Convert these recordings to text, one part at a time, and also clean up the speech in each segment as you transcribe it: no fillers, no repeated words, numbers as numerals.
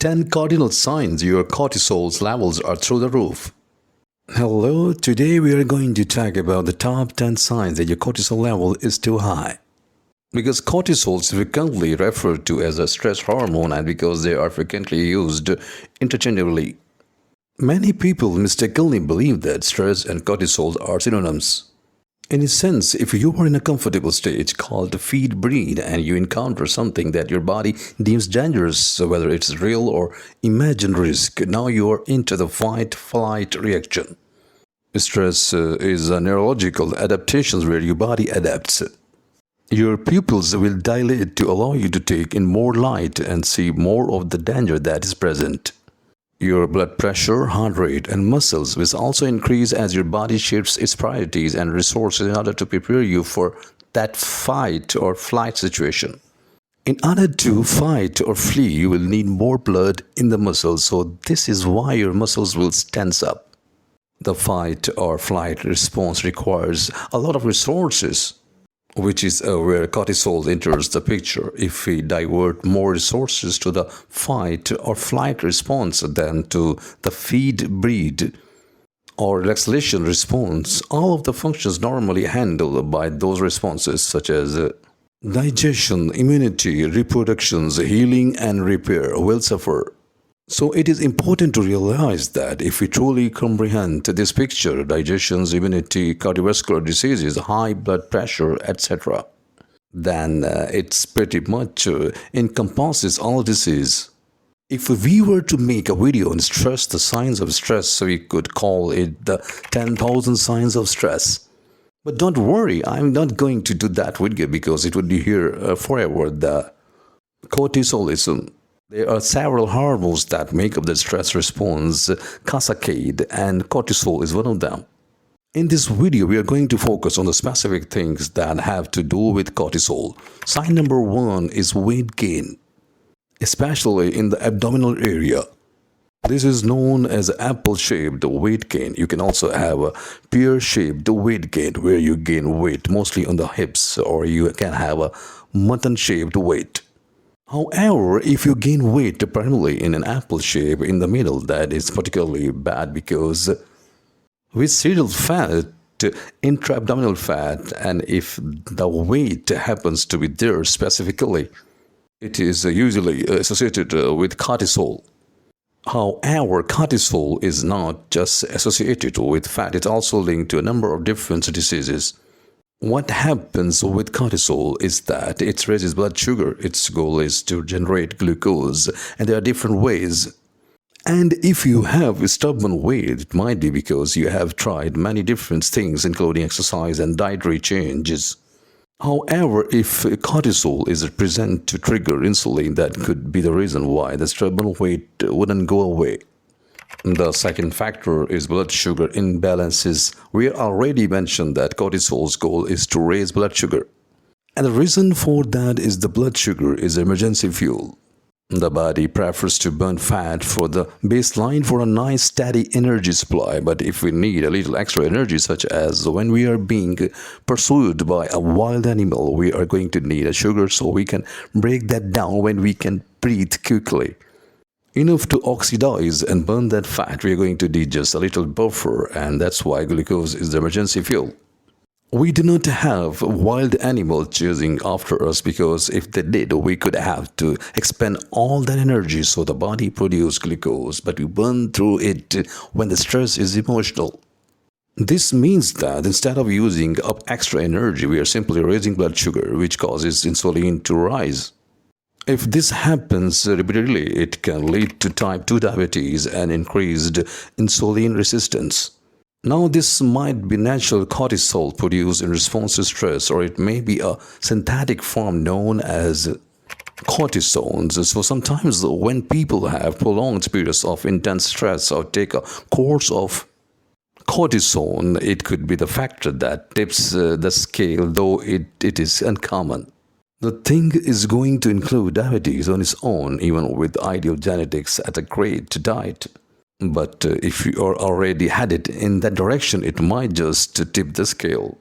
10 cardinal signs your cortisol's levels are through the roof. Hello, today we are going to talk about the top 10 signs that your cortisol level is too high. Because cortisol is frequently referred to as a stress hormone and because they are frequently used interchangeably. Many people mistakenly believe that stress and cortisol are synonyms. In a sense, if you are in a comfortable state called feed breed and you encounter something that your body deems dangerous, whether it's real or imagined risk, now you are into the fight-flight reaction. Stress is a neurological adaptation where your body adapts. Your pupils will dilate to allow you to take in more light and see more of the danger that is present. Your blood pressure, heart rate, and muscles will also increase as your body shifts its priorities and resources in order to prepare you for that fight or flight situation. In order to fight or flee, you will need more blood in the muscles, so this is why your muscles will tense up. The fight or flight response requires a lot of resources, which is where cortisol enters the picture. If we divert more resources to the fight or flight response than to the feed breed or relaxation response, all of the functions normally handled by those responses such as digestion, immunity, reproductions, healing and repair will suffer. So it is important to realize that if we truly comprehend this picture, digestion, immunity, cardiovascular diseases, high blood pressure, etc., then it's pretty much encompasses all disease. If we were to make a video on stress, the signs of stress, we could call it the 10,000 signs of stress. But don't worry, I'm not going to do that video because it would be here forever. The cortisolism. There are several hormones that make up the stress response, cascade, and cortisol is one of them. In this video, we are going to focus on the specific things that have to do with cortisol. Sign number 1 is weight gain, especially in the abdominal area. This is known as apple-shaped weight gain. You can also have a pear-shaped weight gain where you gain weight mostly on the hips, or you can have a mutton-shaped weight. However, if you gain weight primarily in an apple shape in the middle, that is particularly bad because visceral fat, intra-abdominal fat, and if the weight happens to be there specifically, it is usually associated with cortisol. However, cortisol is not just associated with fat, it's also linked to a number of different diseases. What happens with cortisol is that it raises blood sugar. Its goal is to generate glucose, and there are different ways. And if you have a stubborn weight, it might be because you have tried many different things, including exercise and dietary changes. However, if cortisol is present to trigger insulin, that could be the reason why the stubborn weight wouldn't go away. The second factor is blood sugar imbalances. We already mentioned that cortisol's goal is to raise blood sugar. And the reason for that is the blood sugar is emergency fuel. The body prefers to burn fat for the baseline for a nice steady energy supply, but if we need a little extra energy, such as when we are being pursued by a wild animal, we are going to need a sugar so we can break that down when we can breathe quickly. Enough to oxidize and burn that fat, we are going to need just a little buffer, and that's why glucose is the emergency fuel. We do not have wild animals chasing after us because if they did, we could have to expend all that energy so the body produces glucose, but we burn through it when the stress is emotional. This means that instead of using up extra energy, we are simply raising blood sugar, which causes insulin to rise. If this happens repeatedly, it can lead to type 2 diabetes and increased insulin resistance. Now, this might be natural cortisol produced in response to stress, or it may be a synthetic form known as cortisones. So sometimes when people have prolonged periods of intense stress or take a course of cortisone, it could be the factor that tips the scale, though it is uncommon. The thing is going to include diabetes on its own, even with ideal genetics at a great diet. But if you are already headed in that direction, it might just tip the scale.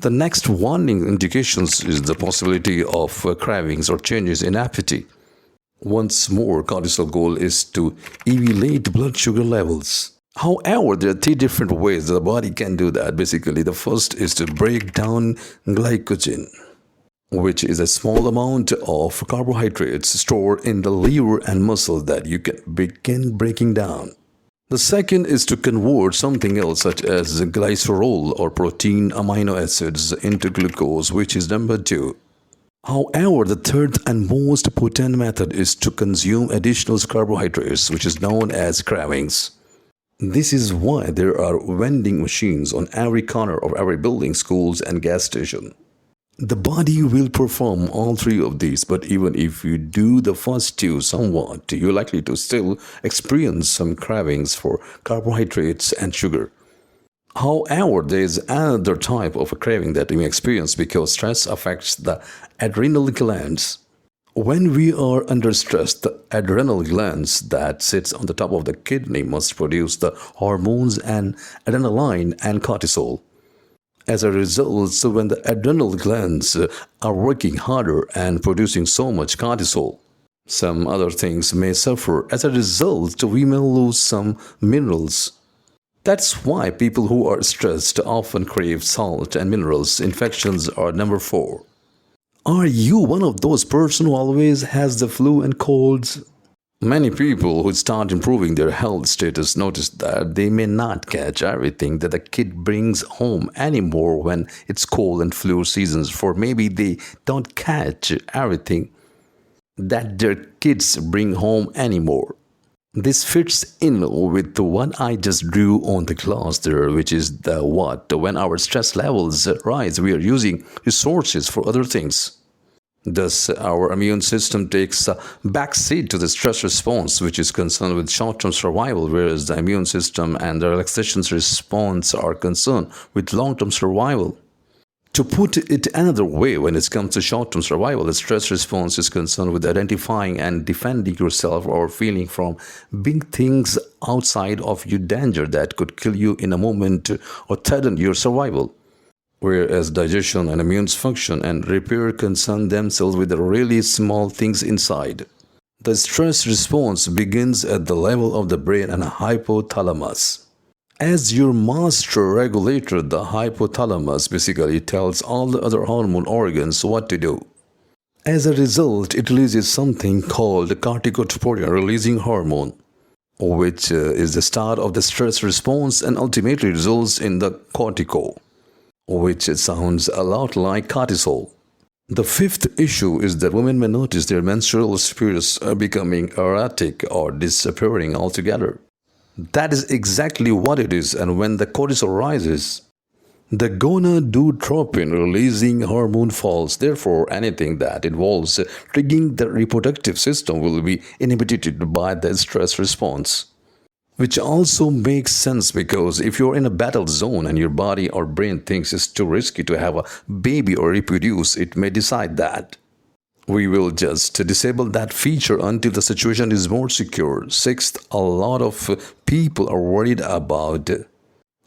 The next warning indications is the possibility of cravings or changes in appetite. Once more, cortisol goal is to elevate blood sugar levels. However, there are three different ways the body can do that. Basically, the first is to break down glycogen, which is a small amount of carbohydrates stored in the liver and muscle that you can begin breaking down. The second is to convert something else such as glycerol or protein amino acids into glucose, which is number two. However, the third and most potent method is to consume additional carbohydrates, which is known as cravings. This is why there are vending machines on every corner of every building, schools, and gas station. The body will perform all three of these, but even if you do the first two somewhat, you're likely to still experience some cravings for carbohydrates and sugar. However, there is another type of a craving that we may experience because stress affects the adrenal glands. When we are under stress, the adrenal glands that sits on the top of the kidney must produce the hormones and adrenaline and cortisol. As a result, so when the adrenal glands are working harder and producing so much cortisol, some other things may suffer. As a result, we may lose some minerals. That's why people who are stressed often crave salt and minerals. Infections are number 4. Are you one of those person who always has the flu and colds? Many people who start improving their health status notice that they may not catch everything that the kid brings home anymore when it's cold and flu seasons, for maybe they don't catch everything that their kids bring home anymore. This fits in with what I just drew on the glass there, which is the what. When our stress levels rise, we are using resources for other things. Thus, our immune system takes a backseat to the stress response, which is concerned with short-term survival, whereas the immune system and the relaxation response are concerned with long-term survival. To put it another way, when it comes to short-term survival, the stress response is concerned with identifying and defending yourself or feeling from big things outside of you danger that could kill you in a moment or threaten your survival. Whereas digestion and immune function and repair concern themselves with the really small things inside. The stress response begins at the level of the brain and hypothalamus. As your master regulator, the hypothalamus basically tells all the other hormone organs what to do. As a result, it releases something called corticotropion releasing hormone, which is the start of the stress response and ultimately results in the cortico, which sounds a lot like cortisol. The fifth issue is that women may notice their menstrual periods becoming erratic or disappearing altogether. That is exactly what it is, and when the cortisol rises, the gonadotropin releasing hormone falls. Therefore, anything that involves triggering the reproductive system will be inhibited by the stress response. Which also makes sense because if you're in a battle zone and your body or brain thinks it's too risky to have a baby or reproduce, it may decide that we will just disable that feature until the situation is more secure. Sixth, a lot of people are worried about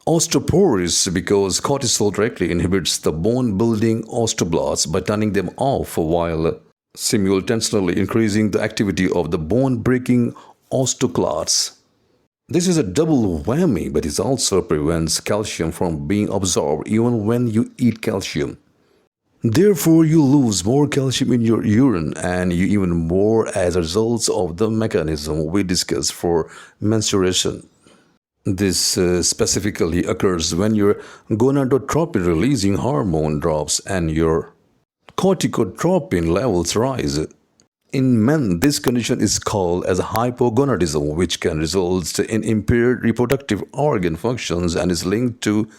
osteoporosis because cortisol directly inhibits the bone-building osteoblasts by turning them off while simultaneously increasing the activity of the bone-breaking osteoclasts. This is a double whammy, but it also prevents calcium from being absorbed even when you eat calcium. Therefore, you lose more calcium in your urine and you even more as a result of the mechanism we discussed for menstruation. This specifically occurs when your gonadotropin releasing hormone drops and your corticotropin levels rise. In men, this condition is called as hypogonadism, which can result in impaired reproductive organ functions and is linked to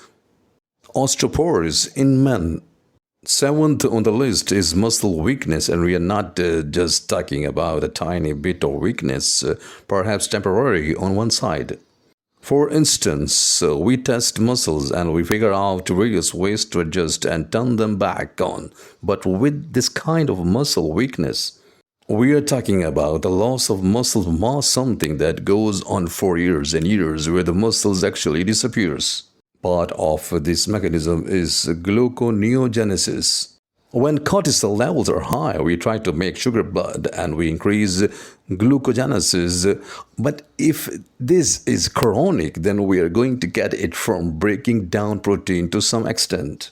osteoporosis in men. Seventh on the list is muscle weakness, and we are not just talking about a tiny bit of weakness, perhaps temporary on one side. For instance, we test muscles and we figure out various ways to adjust and turn them back on. But with this kind of muscle weakness, we are talking about the loss of muscle mass, something that goes on for years and years where the muscles actually disappears. Part of this mechanism is gluconeogenesis. When cortisol levels are high, we try to make sugar blood and we increase glucogenesis. But if this is chronic, then we are going to get it from breaking down protein to some extent.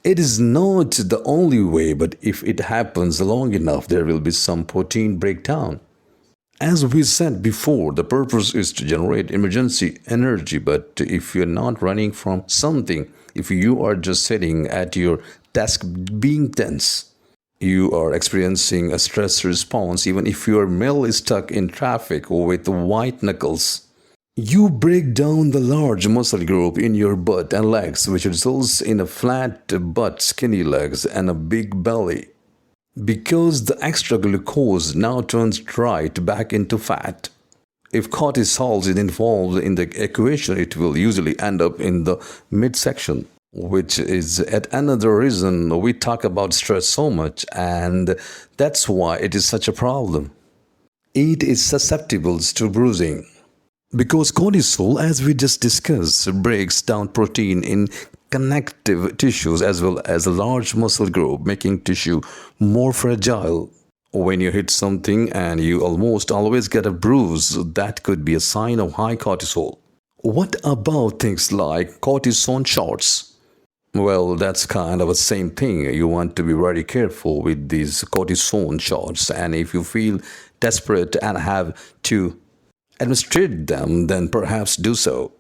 It is not the only way, but if it happens long enough, there will be some protein breakdown. As we said before, the purpose is to generate emergency energy, but if you're not running from something, if you are just sitting at your desk being tense, you are experiencing a stress response, even if your mail is stuck in traffic with white knuckles. You break down the large muscle group in your butt and legs, which results in a flat butt, skinny legs, and a big belly. Because the extra glucose now turns right back into fat. If cortisol is involved in the equation, it will usually end up in the midsection, which is yet another reason we talk about stress so much, and that's why it is such a problem. It is susceptible to bruising. Because cortisol, as we just discussed, breaks down protein in connective tissues as well as a large muscle group, making tissue more fragile. When you hit something and you almost always get a bruise, that could be a sign of high cortisol. What about things like cortisone shots? Well, that's kind of the same thing. You want to be very careful with these cortisone shots, and if you feel desperate and have to administrate them, then perhaps do so.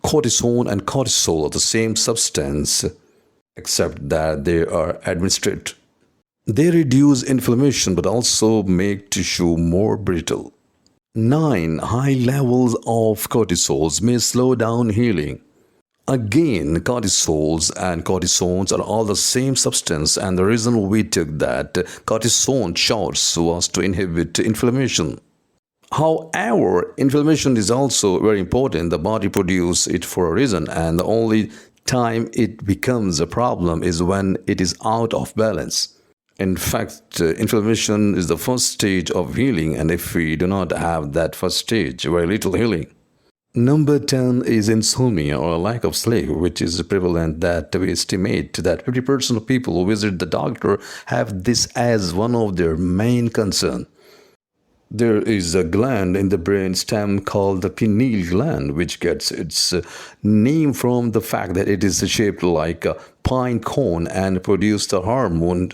Cortisone and cortisol are the same substance, except that they are administered. They reduce inflammation but also make tissue more brittle. 9. High levels of cortisols may slow down healing. Again, cortisols and cortisones are all the same substance, and the reason we took that cortisone shots was to inhibit inflammation. However, inflammation is also very important. The body produces it for a reason, and the only time it becomes a problem is when it is out of balance. In fact, inflammation is the first stage of healing, and if we do not have that first stage, very little healing. Number 10 is insomnia or lack of sleep, which is prevalent that we estimate that 50% of people who visit the doctor have this as one of their main concerns. There is a gland in the brain stem called the pineal gland, which gets its name from the fact that it is shaped like a pine cone and produces the hormone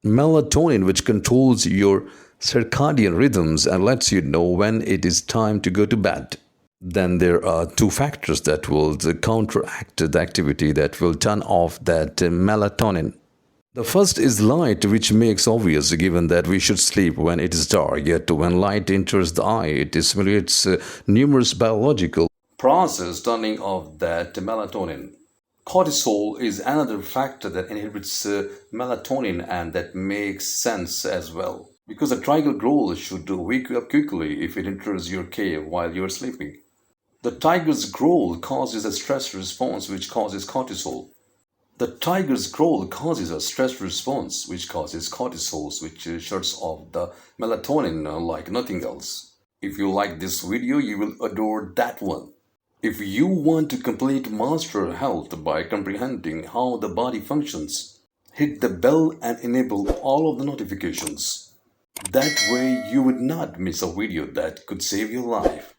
melatonin, which controls your circadian rhythms and lets you know when it is time to go to bed. Then there are two factors that will counteract the activity that will turn off that melatonin. The first is light, which makes obvious given that we should sleep when it is dark, yet when light enters the eye, it stimulates numerous biological processes turning off that melatonin. Cortisol is another factor that inhibits melatonin, and that makes sense as well. Because the triglycerol should wake you up quickly if it enters your cave while you're sleeping. The tiger's growl causes a stress response which causes cortisol. The tiger's growl causes a stress response which causes cortisol, which shuts off the melatonin like nothing else. If you like this video, you will adore that one. If you want to complete master health by comprehending how the body functions, hit the bell and enable all of the notifications. That way you would not miss a video that could save your life.